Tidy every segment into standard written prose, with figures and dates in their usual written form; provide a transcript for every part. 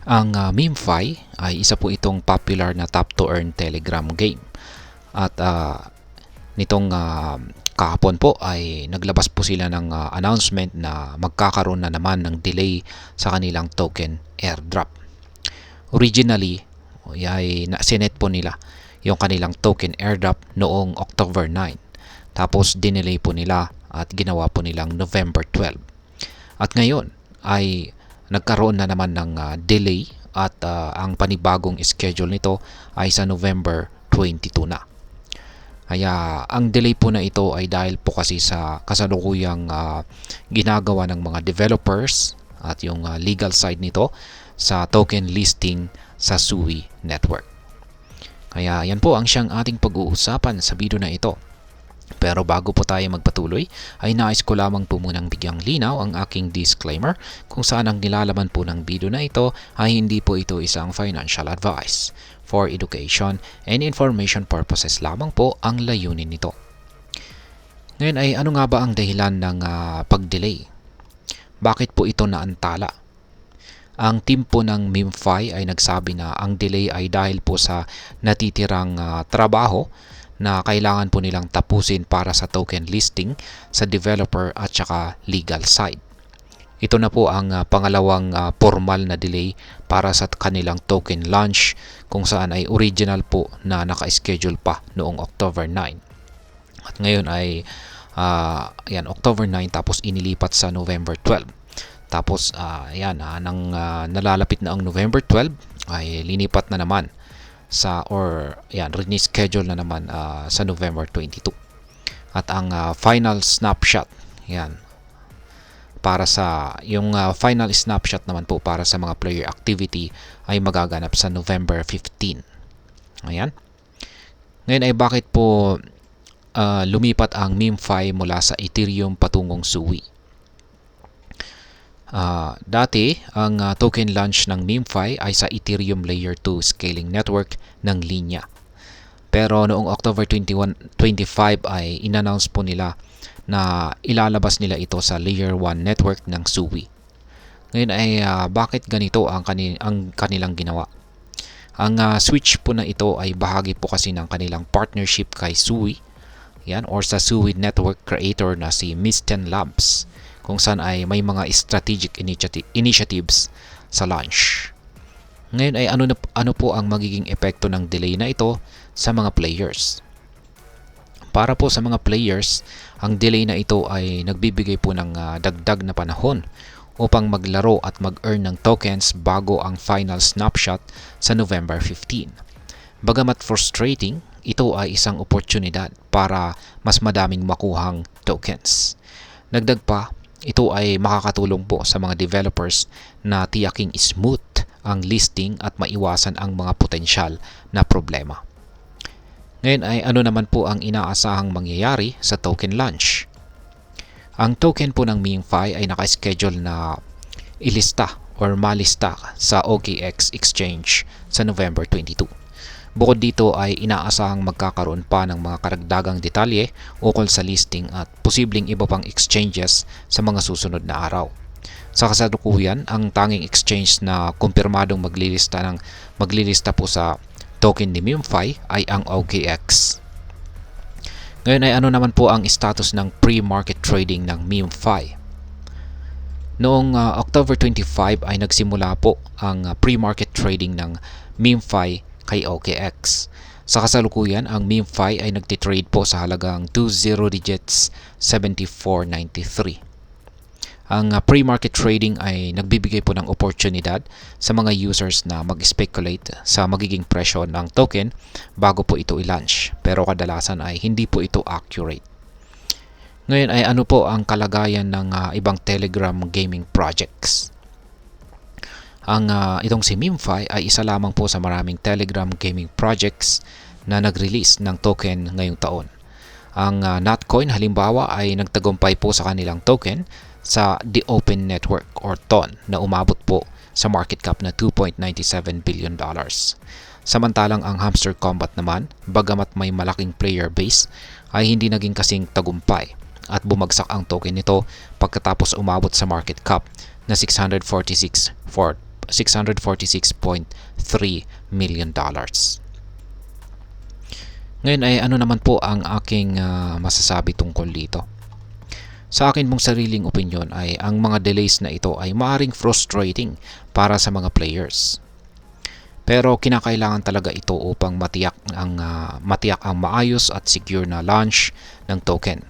Ang MemeFi ay isa po itong popular na tap-to-earn Telegram game. At nitong kahapon po ay naglabas po sila ng announcement na magkakaroon na naman ng delay sa kanilang token airdrop. Originally, ay sinet po nila yung kanilang token airdrop noong October 9. Tapos dinelay po nila at ginawa po nilang November 12. At ngayon ay nagkaroon na naman ng delay at ang panibagong schedule nito ay sa November 22 na. Kaya ang delay po na ito ay dahil po kasi sa kasalukuyang ginagawa ng mga developers at yung legal side nito sa token listing sa Sui network. Kaya yan po ang siyang ating pag-uusapan sa video na ito. Pero bago po tayo magpatuloy, ay nais ko lamang po munang bigyang linaw ang aking disclaimer kung saan ang nilalaman po ng video na ito ay hindi po ito isang financial advice. For education and information purposes lamang po ang layunin nito. Ngayon ay ano nga ba ang dahilan ng pag-delay? Bakit po ito naantala? Ang team po ng MemeFi ay nagsabi na ang delay ay dahil po sa natitirang trabaho na kailangan po nilang tapusin para sa token listing sa developer at saka legal side. Ito na po ang pangalawang formal na delay para sa kanilang token launch kung saan ay original po na naka-schedule pa noong October 9. At ngayon ay October 9 tapos inilipat sa November 12. Tapos nang nalalapit na ang November 12 ay linipat na naman reschedule na naman sa November 22. At ang final snapshot, para sa yung final snapshot naman po para sa mga player activity ay magaganap sa November 15. Ayan. Ngayon ay bakit po lumipat ang MemeFi mula sa Ethereum patungong Sui? Dati, ang token launch ng MemeFi ay sa Ethereum Layer 2 scaling network ng linya. Pero noong October 25 ay inannounce po nila na ilalabas nila ito sa Layer 1 network ng Sui. Ngayon ay bakit ganito ang kanilang ginawa? Ang switch po na ito ay bahagi po kasi ng kanilang partnership kay Sui or sa Sui network creator na si Misten Labs, kung saan ay may mga strategic initiatives sa launch. Ngayon ay ano po ang magiging epekto ng delay na ito sa mga players? Para po sa mga players, ang delay na ito ay nagbibigay po ng dagdag na panahon upang maglaro at mag-earn ng tokens bago ang final snapshot sa November 15. Bagamat frustrating, ito ay isang oportunidad para mas madaming makuhang tokens. Dagdag pa, ito ay makakatulong po sa mga developers na tiyaking smooth ang listing at maiwasan ang mga potensyal na problema. Ngayon ay ano naman po ang inaasahang mangyayari sa token launch? Ang token po ng MemeFi ay naka-schedule na ilista or malista sa OKX exchange sa November 22. Bukod dito ay inaasahang magkakaroon pa ng mga karagdagang detalye ukol sa listing at posibleng iba pang exchanges sa mga susunod na araw. Sa kasalukuyan, ang tanging exchange na kumpirmadong maglilista po sa token ni MemeFi ay ang OKX. Ngayon ay ano naman po ang status ng pre-market trading ng MemeFi? Noong October 25 ay nagsimula po ang pre-market trading ng MemeFi kay OKX. Sa kasalukuyan, ang MemeFi ay nagtitrade po sa halagang 20 digits 74.93. Ang pre-market trading ay nagbibigay po ng oportunidad sa mga users na mag-speculate sa magiging presyo ng token bago po ito i-launch. Pero kadalasan ay hindi po ito accurate. Ngayon ay ano po ang kalagayan ng ibang Telegram gaming projects? Itong si MemeFi ay isa lamang po sa maraming Telegram gaming projects na nag-release ng token ngayong taon. Ang Notcoin halimbawa ay nagtagumpay po sa kanilang token sa The Open Network or TON na umabot po sa market cap na $2.97 billion. Samantalang ang Hamster Combat naman, bagamat may malaking player base, ay hindi naging kasing tagumpay at bumagsak ang token nito pagkatapos umabot sa market cap na $646 $646.3 million. Ngayon ay ano naman po ang aking masasabi tungkol dito? Sa akin mong sariling opinion ay ang mga delays na ito ay maaring frustrating para sa mga players. Pero kinakailangan talaga ito upang matiyak ang maayos at secure na launch ng token.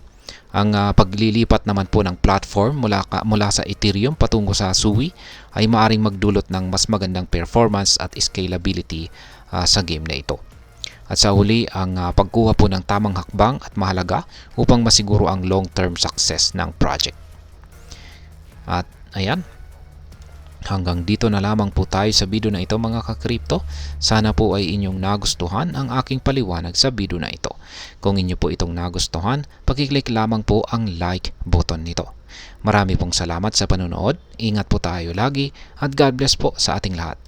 Ang paglilipat naman po ng platform mula sa Ethereum patungo sa Sui ay maaring magdulot ng mas magandang performance at scalability sa game na ito. At sa huli, ang pagkuha po ng tamang hakbang at mahalaga upang masiguro ang long-term success ng project. At ayan, hanggang dito na lamang po tayo sa video na ito mga ka-crypto. Sana po ay inyong nagustuhan ang aking paliwanag sa video na ito. Kung inyo po itong nagustuhan, pakiclick lamang po ang like button nito. Marami pong salamat sa panonood. Ingat po tayo lagi at God bless po sa ating lahat.